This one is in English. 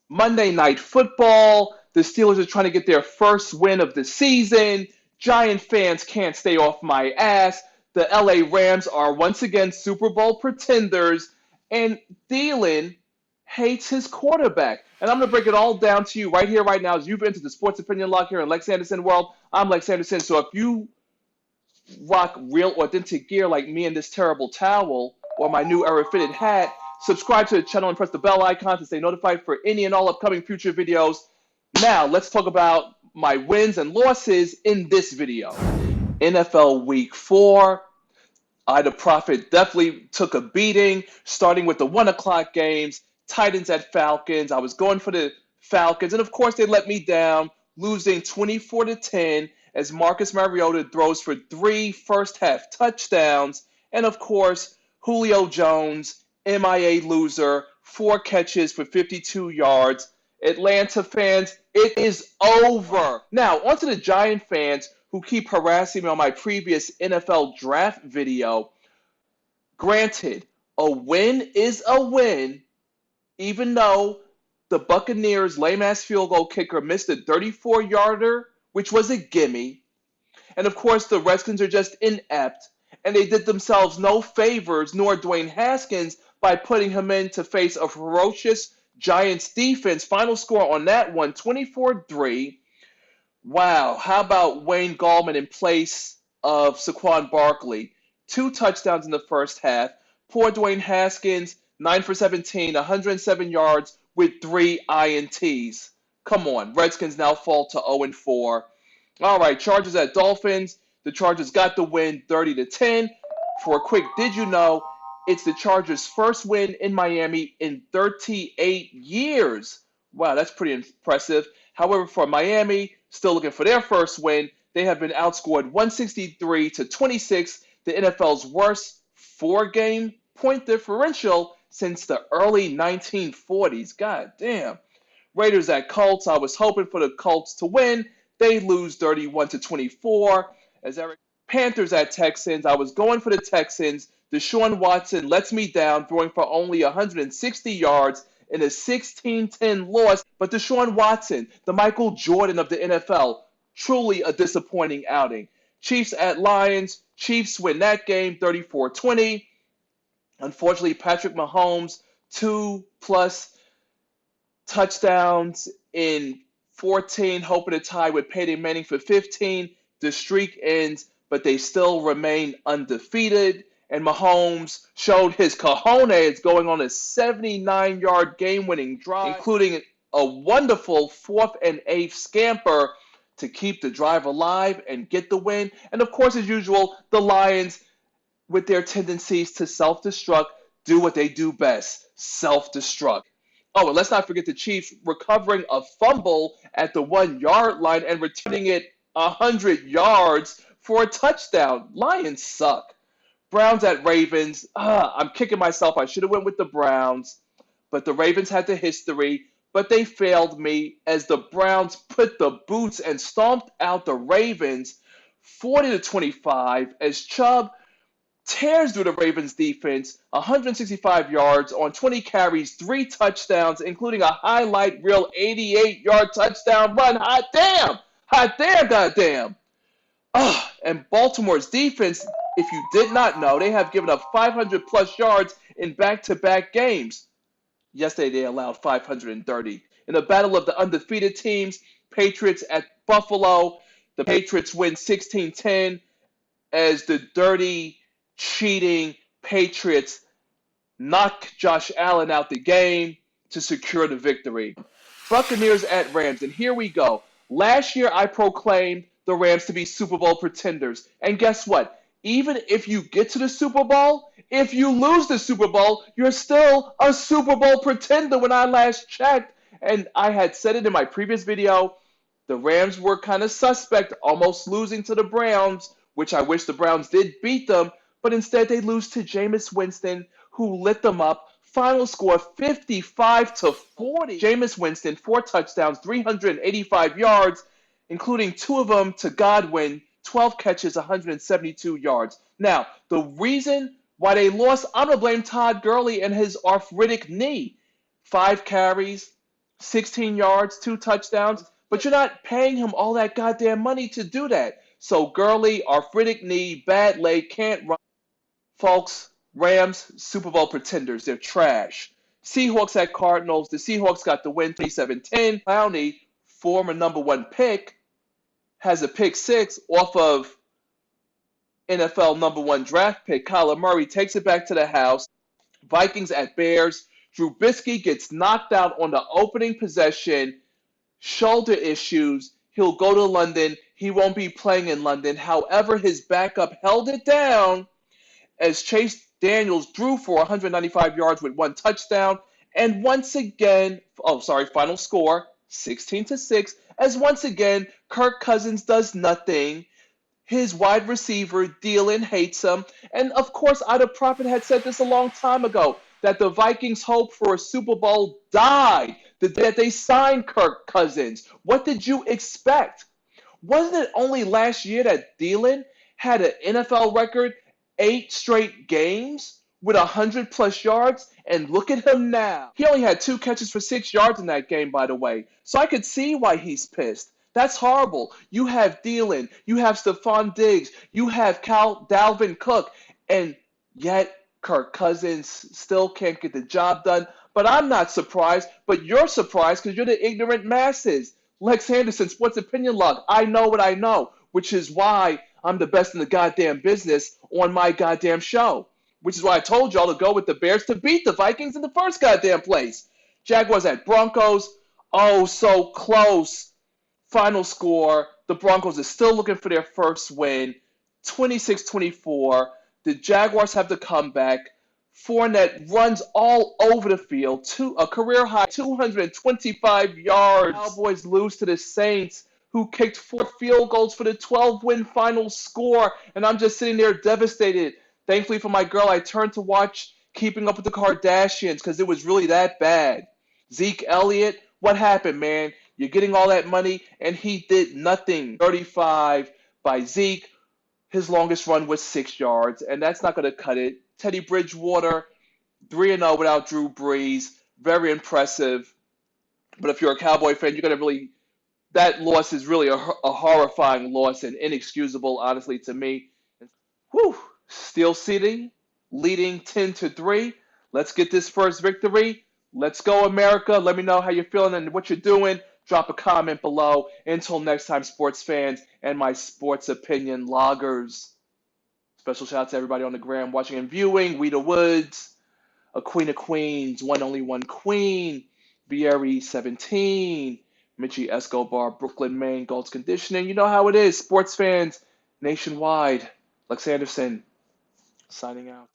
Monday Night Football. The Steelers are trying to get their first win of the season. Giant fans can't stay off my ass. The LA Rams are once again Super Bowl pretenders. And Thielen hates his quarterback. And I'm going to break it all down to you right here, right now, as you've entered the Sports Opinion Lock here in LexAnderson World. I'm LexAnderson. So if you rock real authentic gear like me in this terrible towel or my new era fitted hat, subscribe to the channel and press the bell icon to stay notified for any and all upcoming future videos. Now, let's talk about my wins and losses in this video. NFL Week 4. The Prophet definitely took a beating, starting with the 1 o'clock games, Titans at Falcons. I was going for the Falcons, and of course they let me down, losing 24-10 as Marcus Mariota throws for 3 first-half touchdowns, and of course Julio Jones, MIA loser, 4 catches for 52 yards. Atlanta fans, it is over. Now, on to the Giant fans who keep harassing me on my previous NFL draft video. Granted, a win is a win, even though the Buccaneers' lame-ass field goal kicker missed a 34-yarder, which was a gimme. And of course, the Redskins are just inept, and they did themselves no favors, nor Dwayne Haskins, by putting him in to face a ferocious Giants defense. Final score on that one, 24-3. Wow, how about Wayne Gallman in place of Saquon Barkley? 2 touchdowns in the first half. Poor Dwayne Haskins, 9 for 17, 107 yards with 3 INTs. Come on, Redskins now fall to 0-4. All right, Chargers at Dolphins. The Chargers got the win 30-10. For a quick did you know, it's the Chargers' first win in Miami in 38 years. Wow, that's pretty impressive. However, for Miami, still looking for their first win, they have been outscored 163-26, the NFL's worst 4-game point differential since the early 1940s. God damn. Raiders at Colts. I was hoping for the Colts to win. They lose 31-24. Panthers at Texans. I was going for the Texans. Deshaun Watson lets me down, throwing for only 160 yards in a 16-10 loss. But Deshaun Watson, the Michael Jordan of the NFL, truly a disappointing outing. Chiefs at Lions. Chiefs win that game 34-20. Unfortunately, Patrick Mahomes, 2+ touchdowns in 14, hoping to tie with Peyton Manning for 15. The streak ends, but they still remain undefeated. And Mahomes showed his cojones going on a 79-yard game-winning drive, including a wonderful 4th and 8th scamper to keep the drive alive and get the win. And of course, as usual, the Lions, with their tendencies to self-destruct, do what they do best, self-destruct. Oh, and let's not forget the Chiefs recovering a fumble at the 1-yard line and returning it 100 yards for a touchdown. Lions suck. Browns at Ravens. I'm kicking myself. I should have went with the Browns, but the Ravens had the history, but they failed me as the Browns put the boots and stomped out the Ravens 40-25 as Chubb tears through the Ravens defense, 165 yards on 20 carries, 3 touchdowns, including a highlight reel 88-yard touchdown run. Hot damn! Hot damn, goddamn! And Baltimore's defense, if you did not know, they have given up 500+ yards in back-to-back games. Yesterday, they allowed 530. In the battle of the undefeated teams, Patriots at Buffalo, the Patriots win 16-10 as the dirty, cheating Patriots knock Josh Allen out the game to secure the victory. Buccaneers at Rams, and here we go. Last year, I proclaimed the Rams to be Super Bowl pretenders. And guess what? Even if you get to the Super Bowl, if you lose the Super Bowl, you're still a Super Bowl pretender when I last checked. And I had said it in my previous video. The Rams were kind of suspect, almost losing to the Browns, which I wish the Browns did beat them. But instead, they lose to Jameis Winston, who lit them up. Final score 55-40. Jameis Winston, 4 touchdowns, 385 yards, including 2 of them to Godwin, 12 catches, 172 yards. Now, the reason why they lost, I'm going to blame Todd Gurley and his arthritic knee. 5 carries, 16 yards, 2 touchdowns, but you're not paying him all that goddamn money to do that. So Gurley, arthritic knee, bad leg, can't run. Folks, Rams, Super Bowl pretenders. They're trash. Seahawks at Cardinals. The Seahawks got the win 27-10. Clowney, former #1 pick, has a pick six off of NFL #1 draft pick. Kyler Murray takes it back to the house. Vikings at Bears. Drew Brees gets knocked out on the opening possession. Shoulder issues. He'll go to London. He won't be playing in London. However, his backup held it down as Chase Daniels drew for 195 yards with 1 touchdown. And once again, final score 16-6. As once again, Kirk Cousins does nothing. His wide receiver, Thielen, hates him. And of course, Ida Prophet had said this a long time ago, that the Vikings' hope for a Super Bowl died the day that they signed Kirk Cousins. What did you expect? Wasn't it only last year that Thielen had an NFL record 8 straight games with 100+ yards? And look at him now. He only had 2 catches for 6 yards in that game, by the way. So I could see why he's pissed. That's horrible. You have Thielen, you have Stephon Diggs, you have Dalvin Cook, and yet Kirk Cousins still can't get the job done. But I'm not surprised, but you're surprised because you're the ignorant masses. LexAnderson, Sports Opinion Log. I know what I know, which is why I'm the best in the goddamn business on my goddamn show. Which is why I told y'all to go with the Bears to beat the Vikings in the first goddamn place. Jaguars at Broncos. Oh, so close. Final score, the Broncos are still looking for their first win, 26-24. The Jaguars have the comeback. Fournette runs all over the field, a career-high 225 yards. Cowboys lose to the Saints, who kicked 4 field goals for the 12-win final score, and I'm just sitting there devastated. Thankfully for my girl, I turned to watch Keeping Up with the Kardashians because it was really that bad. Zeke Elliott, what happened, man? You're getting all that money, and he did nothing. 35 by Zeke. His longest run was 6 yards, and that's not going to cut it. Teddy Bridgewater, 3-0 without Drew Brees. Very impressive. But if you're a Cowboy fan, you're going to that loss is really a horrifying loss and inexcusable, honestly, to me. Whew. Steel City leading 10-3. Let's get this first victory. Let's go, America. Let me know how you're feeling and what you're doing. Drop a comment below. Until next time, sports fans and my sports opinion loggers. Special shout out to everybody on the gram watching and viewing. Weeda Woods, a queen of queens, one only one queen. Bieri 17, Mitchie Escobar, Brooklyn, Maine, Gold's Conditioning. You know how it is. Sports fans nationwide. LexAnderson signing out.